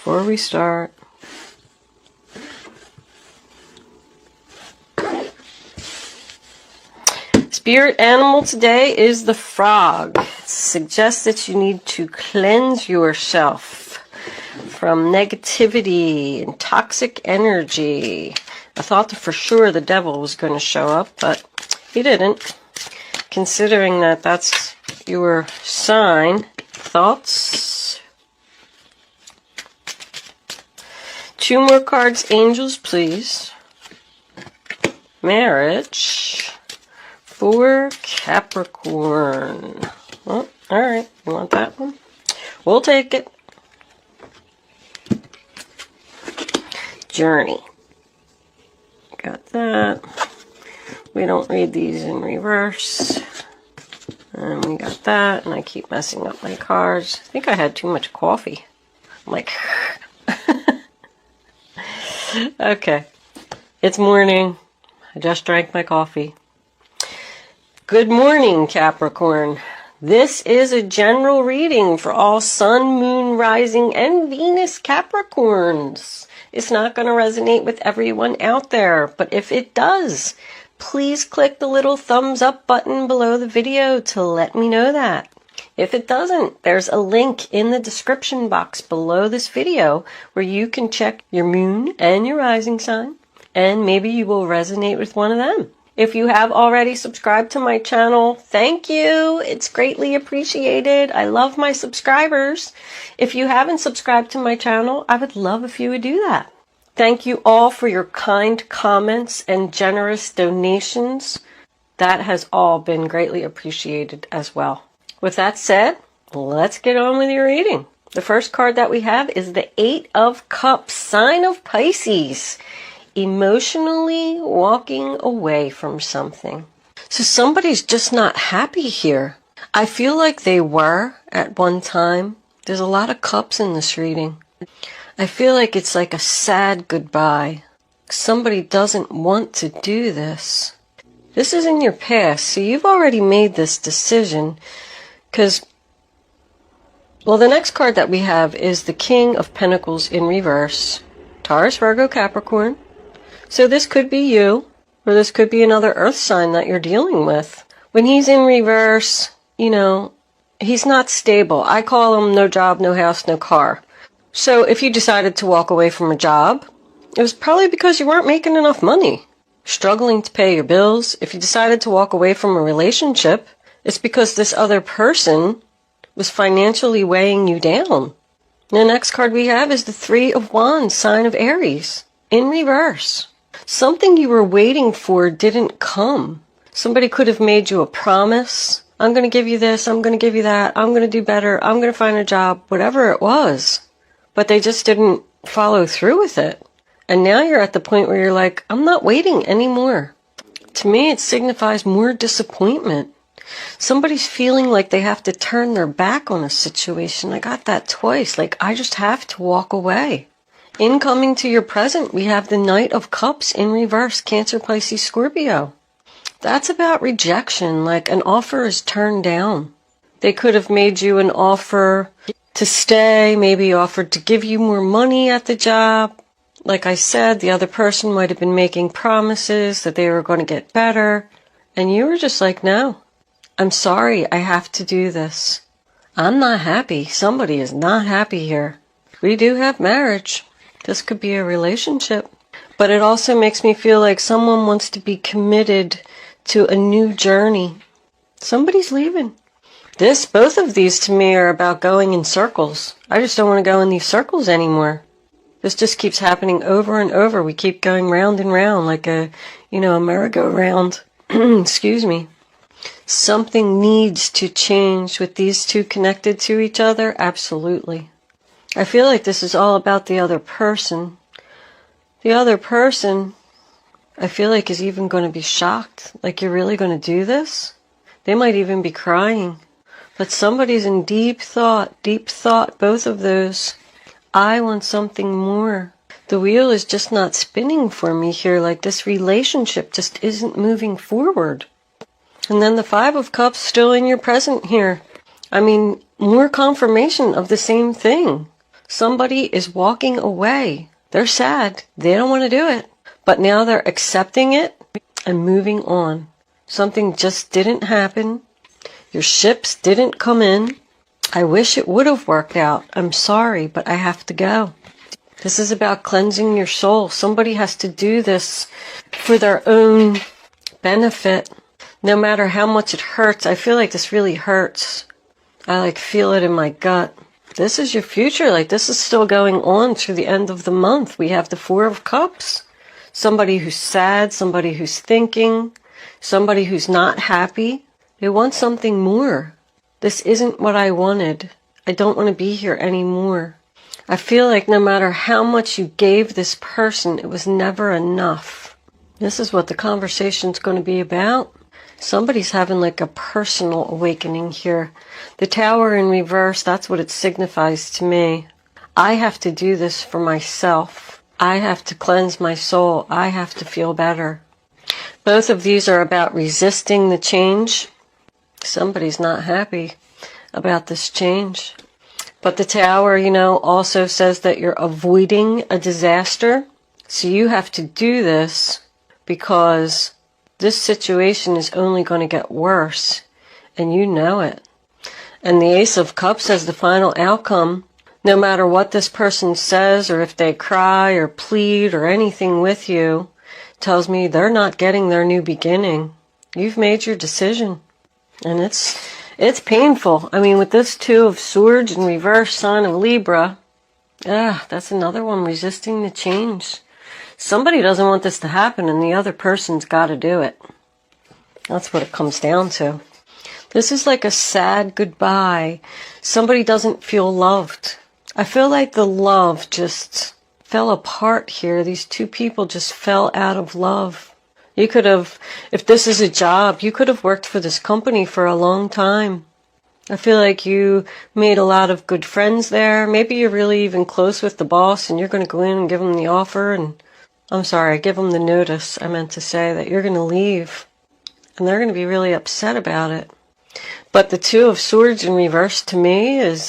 before we start. Spirit animal today is the frog. It suggests that you need to cleanse yourself from negativity and toxic energy. I thought for sure the devil was going to show up, but he didn't. Considering that that's your sign. Thoughts? 2 more cards, angels, please. Marriage for Capricorn. Oh, all right, you want that one? We'll take it. Journey. Got that. We don't read these in reverse. And we got that, and I keep messing up my cards. I think I had too much coffee. I'm like, okay. It's morning. I just drank my coffee. Good morning, Capricorn. This is a general reading for all Sun, Moon, Rising, and Venus Capricorns. It's not going to resonate with everyone out there, but if it does, please click the little thumbs up button below the video to let me know that. If it doesn't, there's a link in the description box below this video where you can check your moon and your rising sign, and maybe you will resonate with one of them. If you have already subscribed to my channel, thank you. It's greatly appreciated. I love my subscribers. If you haven't subscribed to my channel, I would love if you would do that. Thank you all for your kind comments and generous donations. That has all been greatly appreciated as well. With that said, let's get on with your reading. The first card that we have is the 8 of Cups, sign of Pisces. Emotionally walking away from something. So somebody's just not happy here. I feel like they were at one time. There's a lot of cups in this reading. I feel like it's like a sad goodbye. Somebody doesn't want to do this. This is in your past, so you've already made this decision. Because, well, the next card that we have is the King of Pentacles in reverse. Taurus, Virgo, Capricorn. So this could be you, or this could be another earth sign that you're dealing with. When he's in reverse, you know, he's not stable. I call him no job, no house, no car. So if you decided to walk away from a job, it was probably because you weren't making enough money, struggling to pay your bills. If you decided to walk away from a relationship, it's because this other person was financially weighing you down. The next card we have is the 3 of Wands, sign of Aries, in reverse. Something you were waiting for didn't come. Somebody could have made you a promise. I'm going to give you this. I'm going to give you that. I'm going to do better. I'm going to find a job, whatever it was. But they just didn't follow through with it. And now you're at the point where you're like, I'm not waiting anymore. To me, it signifies more disappointment. Somebody's feeling like they have to turn their back on a situation. I got that twice. Like, I just have to walk away. Incoming to your present, we have the Knight of Cups in reverse, Cancer, Pisces, Scorpio. That's about rejection, like an offer is turned down. They could have made you an offer to stay, maybe offered to give you more money at the job. Like I said, the other person might have been making promises that they were going to get better. And you were just like, no, I'm sorry, I have to do this. I'm not happy. Somebody is not happy here. We do have marriage. This could be a relationship, but it also makes me feel like someone wants to be committed to a new journey. Somebody's leaving. Both of these to me are about going in circles. I just don't want to go in these circles anymore. This just keeps happening over and over. We keep going round and round like a merry-go-round. Excuse me. Something needs to change with these two connected to each other. Absolutely. I feel like this is all about the other person. The other person, I feel like, is even going to be shocked. Like, you're really going to do this? They might even be crying. But somebody's in deep thought, both of those. I want something more. The wheel is just not spinning for me here. Like, this relationship just isn't moving forward. And then the 5 of Cups still in your present here. I mean, more confirmation of the same thing. Somebody is walking away. They're sad. They don't want to do it. But now they're accepting it and moving on. Something just didn't happen. Your ships didn't come in. I wish it would have worked out. I'm sorry, but I have to go. This is about cleansing your soul. Somebody has to do this for their own benefit. No matter how much it hurts. I feel like this really hurts. I feel it in my gut. This is your future. This is still going on through the end of the month. We have the Four of Cups. Somebody who's sad, somebody who's thinking, somebody who's not happy. They want something more. This isn't what I wanted. I don't want to be here anymore. I feel like no matter how much you gave this person, it was never enough. This is what the conversation's going to be about. Somebody's having a personal awakening here. The Tower in reverse, that's what it signifies to me. I have to do this for myself. I have to cleanse my soul. I have to feel better. Both of these are about resisting the change. Somebody's not happy about this change. But the Tower, also says that you're avoiding a disaster. So you have to do this because this situation is only going to get worse, and you know it. And the Ace of Cups as the final outcome, no matter what this person says or if they cry or plead or anything with you, tells me they're not getting their new beginning. You've made your decision, and it's painful. With this Two of Swords in reverse, sign of Libra, that's another one, resisting the change. Somebody doesn't want this to happen, and the other person's got to do it. That's what it comes down to. This is like a sad goodbye. Somebody doesn't feel loved. I feel like the love just fell apart here. These two people just fell out of love. You could have, if this is a job, you could have worked for this company for a long time. I feel like you made a lot of good friends there. Maybe you're really even close with the boss, and you're going to go in and give them the offer and give them the notice. I meant to say that you're going to leave, and they're going to be really upset about it. But the Two of Swords in reverse to me is,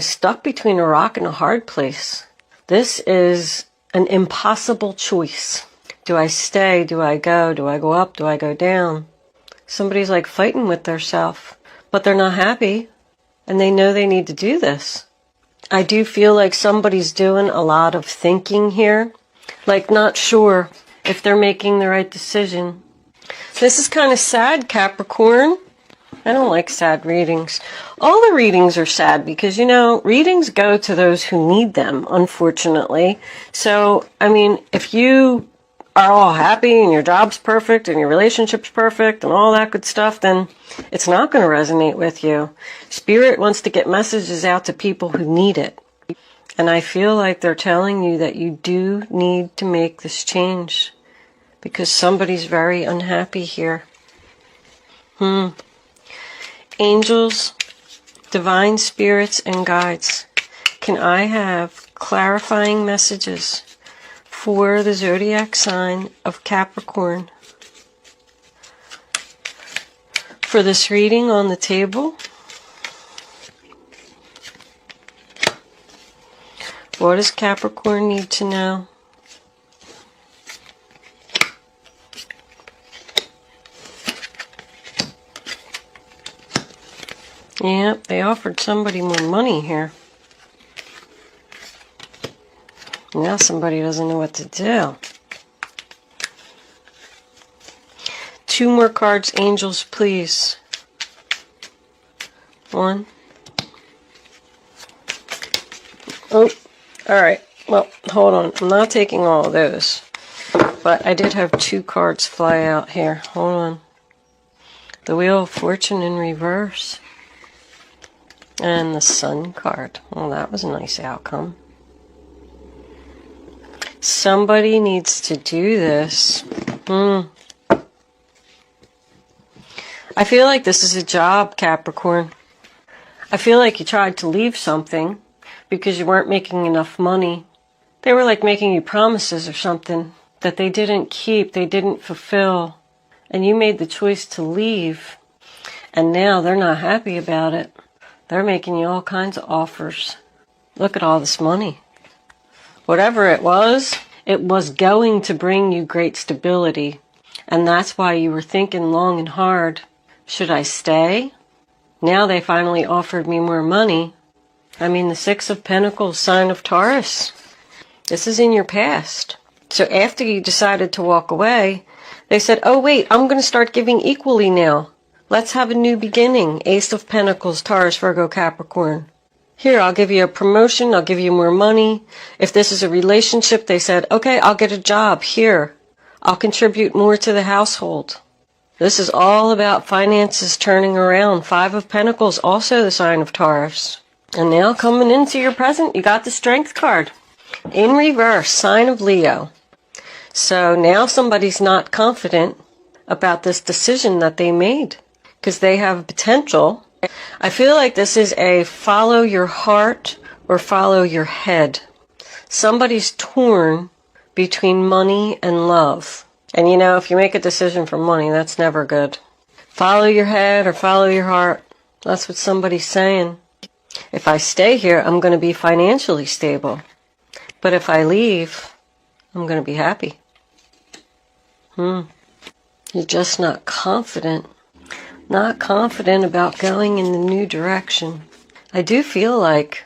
stuck between a rock and a hard place. This is an impossible choice. Do I stay? Do I go? Do I go up? Do I go down? Somebody's fighting with theirself, but they're not happy, and they know they need to do this. I do feel like somebody's doing a lot of thinking here. Not sure if they're making the right decision. This is kind of sad, Capricorn. I don't like sad readings. All the readings are sad because, readings go to those who need them, unfortunately. So, if you are all happy and your job's perfect and your relationship's perfect and all that good stuff, then it's not going to resonate with you. Spirit wants to get messages out to people who need it. And I feel like they're telling you that you do need to make this change because somebody's very unhappy here. Angels, divine spirits, and guides, can I have clarifying messages for the zodiac sign of Capricorn? For this reading on the table, what does Capricorn need to know? Yep, they offered somebody more money here. Now somebody doesn't know what to do. Two more cards, angels, please. One. Oh, all right. Well, hold on. I'm not taking all of those. But I did have two cards fly out here. Hold on. The Wheel of Fortune in reverse. And the Sun card. Well, that was a nice outcome. Somebody needs to do this. I feel like this is a job, Capricorn. I feel like you tried to leave something because you weren't making enough money. They were making you promises or something that they didn't keep, they didn't fulfill. And you made the choice to leave. And now they're not happy about it. They're making you all kinds of offers. Look at all this money. Whatever it was going to bring you great stability. And that's why you were thinking long and hard, should I stay? Now they finally offered me more money. I mean, the Six of Pentacles, sign of Taurus. This is in your past. So after you decided to walk away, they said, oh wait, I'm going to start giving equally now. Let's have a new beginning. Ace of Pentacles, Taurus, Virgo, Capricorn. Here, I'll give you a promotion. I'll give you more money. If this is a relationship, they said, okay, I'll get a job. Here, I'll contribute more to the household. This is all about finances turning around. Five of Pentacles, also the sign of Taurus. And now coming into your present, you got the Strength card. In reverse, sign of Leo. So now somebody's not confident about this decision that they made because they have potential. I feel like this is a follow your heart or follow your head. Somebody's torn between money and love. And you know, if you make a decision for money, that's never good. Follow your head or follow your heart. That's what somebody's saying. If I stay here, I'm going to be financially stable. But if I leave, I'm going to be happy. You're just not confident. Not confident about going in the new direction. I do feel like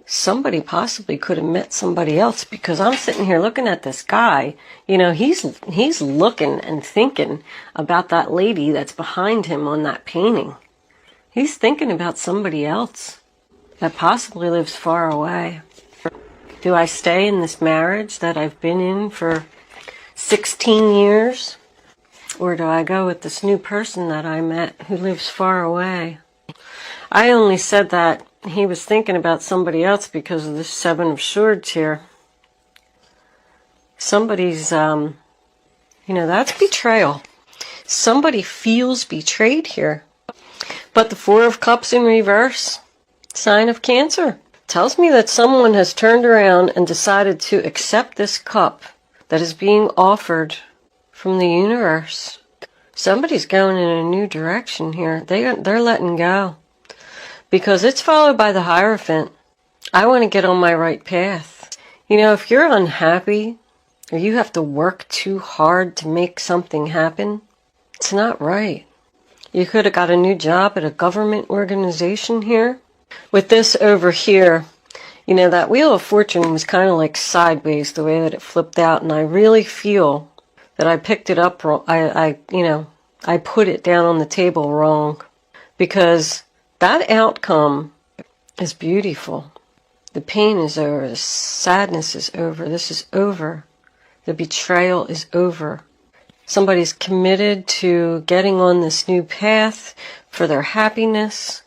somebody possibly could have met somebody else because I'm sitting here looking at this guy. You know, he's looking and thinking about that lady that's behind him on that painting. He's thinking about somebody else that possibly lives far away. Do I stay in this marriage that I've been in for 16 years? Or do I go with this new person that I met who lives far away? I only said that he was thinking about somebody else because of the Seven of Swords here. Somebody's, that's betrayal. Somebody feels betrayed here. But the Four of Cups in reverse, sign of Cancer, tells me that someone has turned around and decided to accept this cup that is being offered from the universe. Somebody's going in a new direction here. They're letting go. Because it's followed by the Hierophant. I want to get on my right path. You know, if you're unhappy, or you have to work too hard to make something happen, it's not right. You could have got a new job at a government organization here. With this over here, you know, that Wheel of Fortune was kind of like sideways the way that it flipped out, and I really feel that I picked it up wrong. I put it down on the table wrong, because that outcome is beautiful. The pain is over. The sadness is over. This is over. The betrayal is over. Somebody's committed to getting on this new path for their happiness.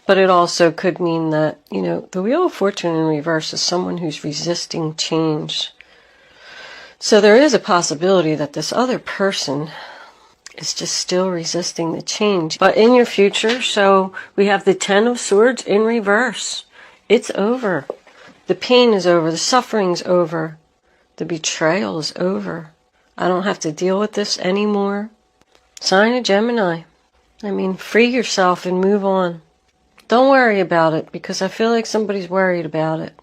But it also could mean that, you know, the Wheel of Fortune in reverse is someone who's resisting change. So there is a possibility that this other person is just still resisting the change. But in your future, so we have the Ten of Swords in reverse. It's over. The pain is over. The suffering's over. The betrayal is over. I don't have to deal with this anymore. Sign of Gemini. I mean, free yourself and move on. Don't worry about it, because I feel like somebody's worried about it.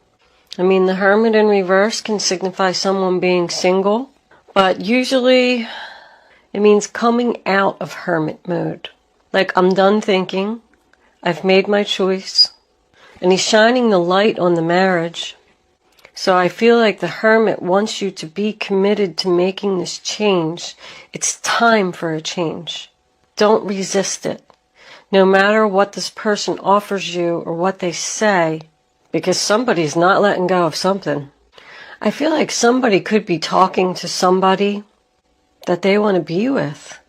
I mean, the Hermit in reverse can signify someone being single, but usually it means coming out of hermit mode. Like, I'm done thinking. I've made my choice. And he's shining the light on the marriage. So I feel like the Hermit wants you to be committed to making this change. It's time for a change. Don't resist it. No matter what this person offers you or what they say, because somebody's not letting go of something. I feel like somebody could be talking to somebody that they want to be with.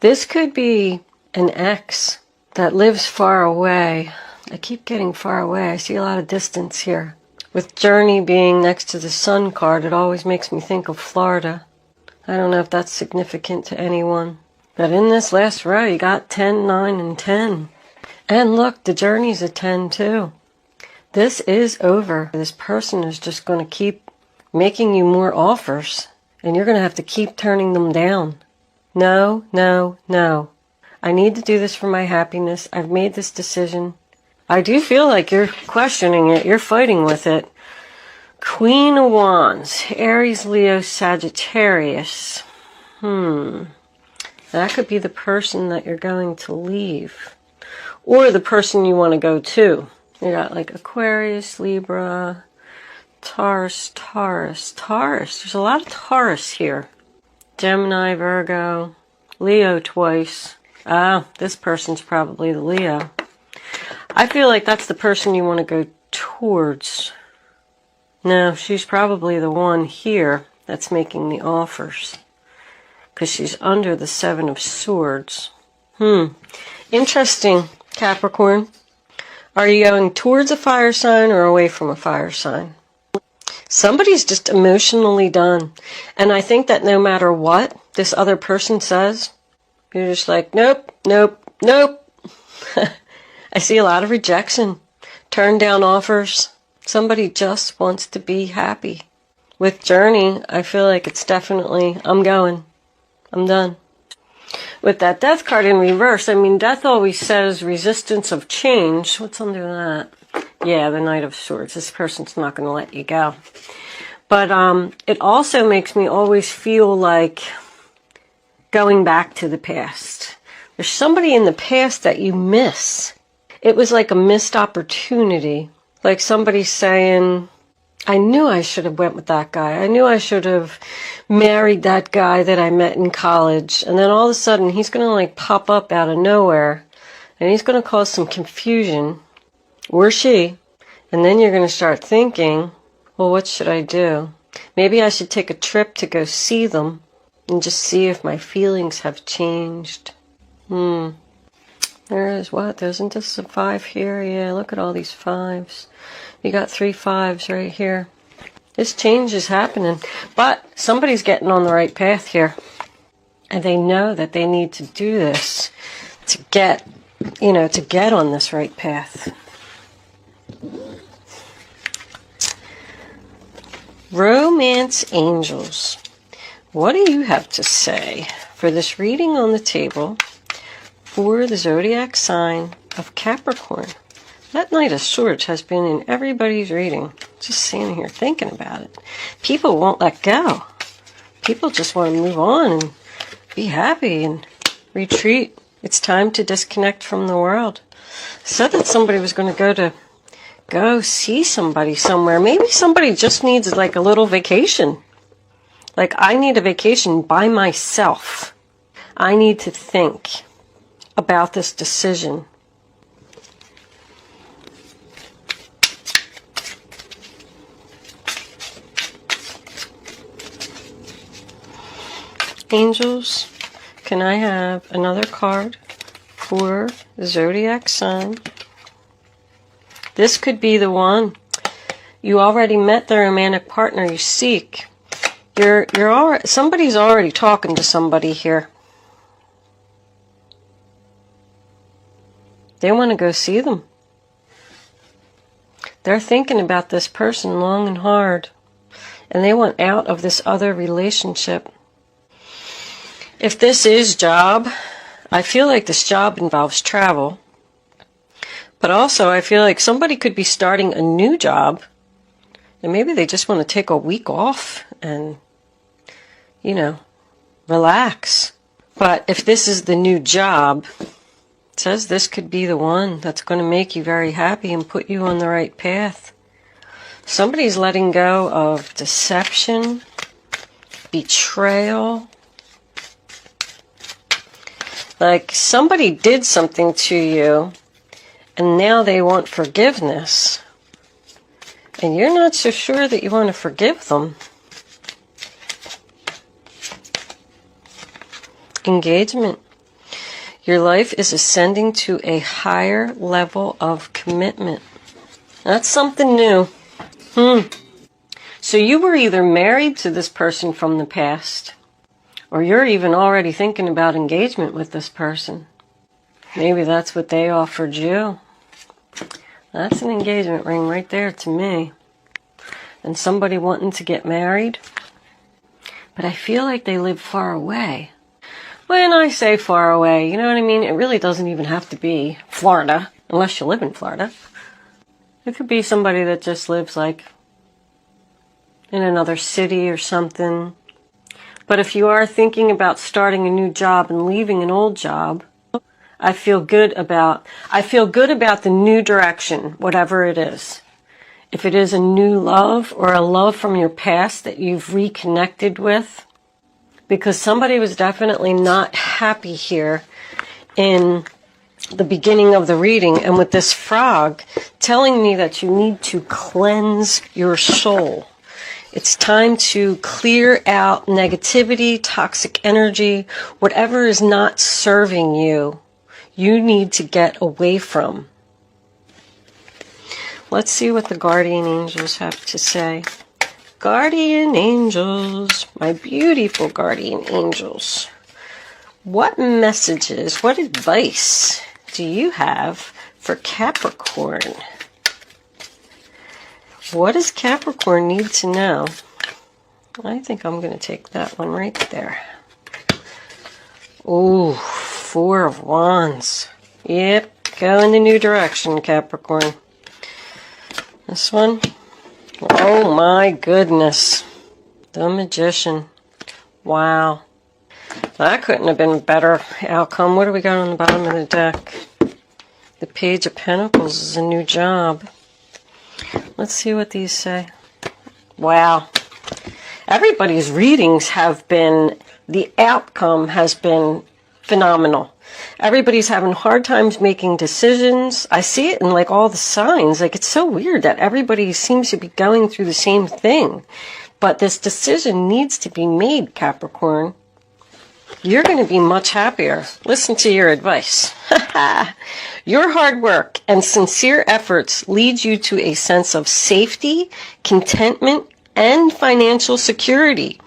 This could be an ex that lives far away. I keep getting far away. I see a lot of distance here. With Journey being next to the Sun card, it always makes me think of Florida. I don't know if that's significant to anyone. But in this last row, you got 10, 9, and 10. And look, the Journey's a 10 too. This is over. This person is just going to keep making you more offers, and you're going to have to keep turning them down. No, no, no. I need to do this for my happiness. I've made this decision. I do feel like you're questioning it. You're fighting with it. Queen of Wands, Aries, Leo, Sagittarius. That could be the person that you're going to leave. Or the person you want to go to. You got like Aquarius, Libra, Taurus. There's a lot of Taurus here. Gemini, Virgo, Leo twice. This person's probably the Leo. I feel like that's the person you want to go towards. No, she's probably the one here that's making the offers. Because she's under the Seven of Swords. Interesting, Capricorn. Are you going towards a fire sign or away from a fire sign? Somebody's just emotionally done. And I think that no matter what this other person says, you're just like, nope, nope, nope. I see a lot of rejection. Turn down offers. Somebody just wants to be happy. With Journey, I feel like it's definitely, I'm going. I'm done. With that Death card in reverse, I mean, Death always says resistance of change. What's under that? Yeah, the Knight of Swords. This person's not going to let you go. But it also makes me always feel like going back to the past. There's somebody in the past that you miss. It was like a missed opportunity. Like somebody saying, I knew I should have went with that guy. I knew I should have married that guy that I met in college. And then all of a sudden, he's going to like pop up out of nowhere. And he's going to cause some confusion. Or she. And then you're going to start thinking, well, what should I do? Maybe I should take a trip to go see them. And just see if my feelings have changed. There is what? Isn't this a 5 here? Yeah, look at all these 5s. You got 3 5s right here. This change is happening. But somebody's getting on the right path here. And they know that they need to do this to get, to get on this right path. Romance Angels. What do you have to say for this reading on the table for the zodiac sign of Capricorn? That Knight of Swords has been in everybody's reading. Just sitting here thinking about it. People won't let go. People just want to move on and be happy and retreat. It's time to disconnect from the world. I said that somebody was going to go see somebody somewhere. Maybe somebody just needs like a little vacation. Like, I need a vacation by myself. I need to think about this decision. Angels, can I have another card for the zodiac sign? This could be the one. You already met the romantic partner you seek. Somebody's already talking to somebody here. They want to go see them. They're thinking about this person long and hard. And they want out of this other relationship. If this is job, I feel like this job involves travel. But also I feel like somebody could be starting a new job. And maybe they just want to take a week off and, relax. But if this is the new job, it says this could be the one that's going to make you very happy and put you on the right path. Somebody's letting go of deception, betrayal. Like somebody did something to you and now they want forgiveness. And you're not so sure that you want to forgive them. Engagement. Your life is ascending to a higher level of commitment. That's something new. So you were either married to this person from the past, or you're even already thinking about engagement with this person. Maybe that's what they offered you. That's an engagement ring right there to me. And somebody wanting to get married. But I feel like they live far away. When I say far away, you know what I mean? It really doesn't even have to be Florida, unless you live in Florida. It could be somebody that just lives like in another city or something. But if you are thinking about starting a new job and leaving an old job, I feel good about the new direction, whatever it is. If it is a new love or a love from your past that you've reconnected with, because somebody was definitely not happy here in the beginning of the reading, and with this frog telling me that you need to cleanse your soul. It's time to clear out negativity, toxic energy, whatever is not serving you, you need to get away from. Let's see what the guardian angels have to say. Guardian angels, my beautiful guardian angels. What messages, what advice do you have for Capricorn? What does Capricorn need to know? I think I'm going to take that one right there. Ooh, Four of Wands. Yep, go in the new direction, Capricorn. This one. Oh my goodness. The Magician. Wow. That couldn't have been a better outcome. What do we got on the bottom of the deck? The Page of Pentacles is a new job. Let's see what these say. Wow. Everybody's readings have been, the outcome has been phenomenal. Everybody's having hard times making decisions. I see it in like all the signs. Like it's so weird that everybody seems to be going through the same thing. But this decision needs to be made, Capricorn. You're going to be much happier. Listen to your advice. Your hard work and sincere efforts lead you to a sense of safety, contentment, and financial security.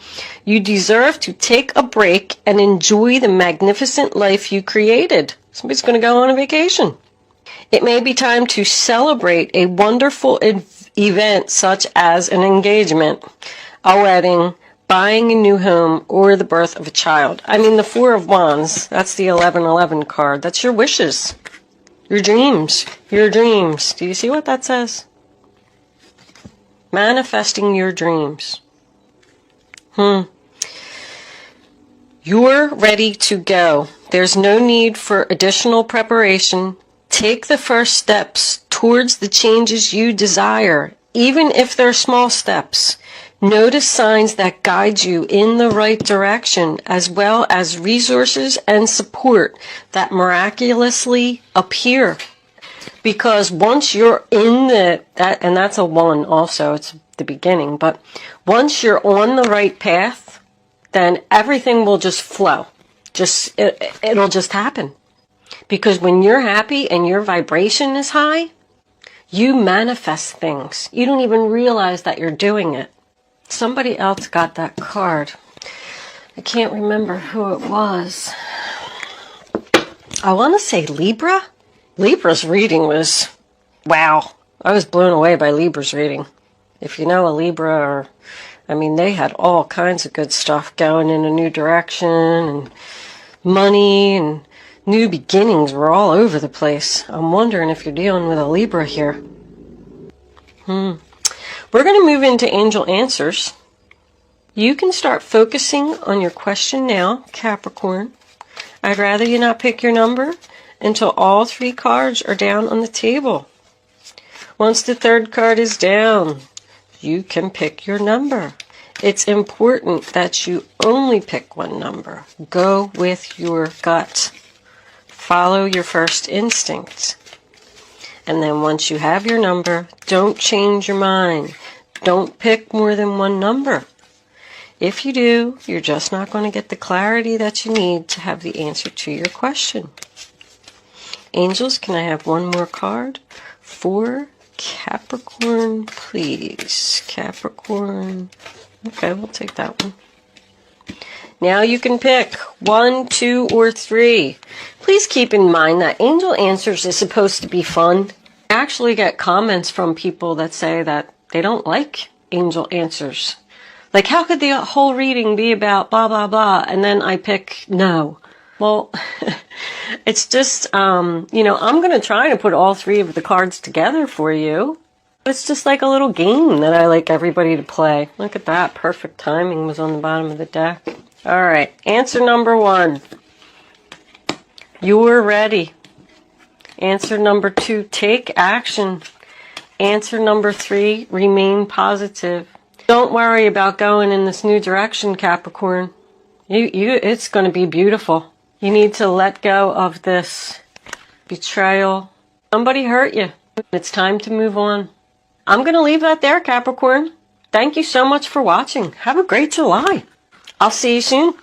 You deserve to take a break and enjoy the magnificent life you created. Somebody's going to go on a vacation. It may be time to celebrate a wonderful event such as an engagement, a wedding, buying a new home, or the birth of a child. I mean, the Four of Wands, that's the 1111 card. That's your wishes, your dreams, your dreams. Do you see what that says? Manifesting your dreams. You're ready to go. There's no need for additional preparation. Take the first steps towards the changes you desire, even if they're small steps. Notice signs that guide you in the right direction, as well as resources and support that miraculously appear. Because once you're in and that's a 1 also, it's the beginning, but once you're on the right path, then everything will just flow. It'll just happen. Because when you're happy and your vibration is high, you manifest things. You don't even realize that you're doing it. Somebody else got that card. I can't remember who it was. I want to say Libra. Libra's reading was, wow. I was blown away by Libra's reading. If you know a Libra, they had all kinds of good stuff going in a new direction, and money and new beginnings were all over the place. I'm wondering if you're dealing with a Libra here. We're going to move into angel answers. You can start focusing on your question now, Capricorn. I'd rather you not pick your number until all 3 cards are down on the table. Once the 3rd card is down, you can pick your number. It's important that you only pick one number. Go with your gut. Follow your first instinct. And then once you have your number, don't change your mind. Don't pick more than one number. If you do, you're just not going to get the clarity that you need to have the answer to your question. Angels, can I have one more card for Capricorn, please? Capricorn. Okay, we'll take that one. Now you can pick 1, 2, or 3. Please keep in mind that angel answers is supposed to be fun. I actually get comments from people that say that they don't like angel answers. Like, how could the whole reading be about blah, blah, blah, and then I pick no? Well, it's just, I'm going to try to put all 3 of the cards together for you. It's just like a little game that I like everybody to play. Look at that. Perfect timing was on the bottom of the deck. All right. Answer number 1. You're ready. Answer number 2. Take action. Answer number 3. Remain positive. Don't worry about going in this new direction, Capricorn. It's going to be beautiful. You need to let go of this betrayal. Somebody hurt you. It's time to move on. I'm going to leave that there, Capricorn. Thank you so much for watching. Have a great July. I'll see you soon.